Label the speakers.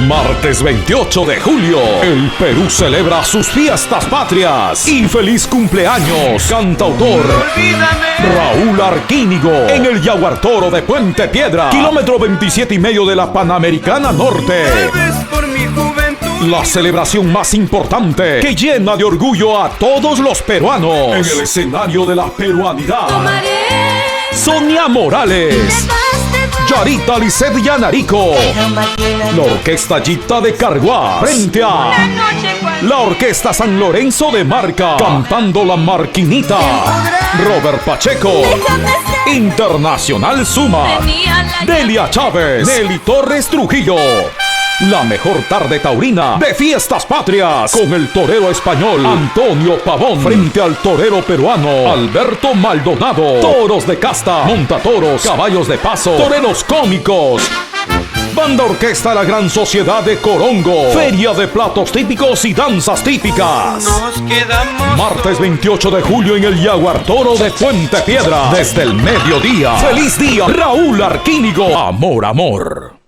Speaker 1: Martes 28 de julio, el Perú celebra sus fiestas patrias. Y feliz cumpleaños, cantautor Raúl Arquínigo, en el Jaguar Toro de Puente Piedra, kilómetro 27,5 de la Panamericana Norte. La celebración más importante que llena de orgullo a todos los peruanos. En el escenario de la peruanidad, Sonia Morales, Yarita Lisset Yanarico, la Orquesta Gita de Carguá, frente a la Orquesta San Lorenzo de Marca, cantando La Marquinita, Robert Pacheco, Internacional Suma, Delia Chávez, Nelly Torres Trujillo. La mejor tarde taurina de fiestas patrias, con el torero español Antonio Pavón frente al torero peruano Alberto Maldonado. Toros de casta, montatoros, caballos de paso, toreros cómicos. Banda Orquesta La Gran Sociedad de Corongo. Feria de platos típicos y danzas típicas. Martes 28 de julio en el Jaguar Toro de Puente Piedra. Desde el mediodía. ¡Feliz día, Raúl Arquínigo! Amor, amor.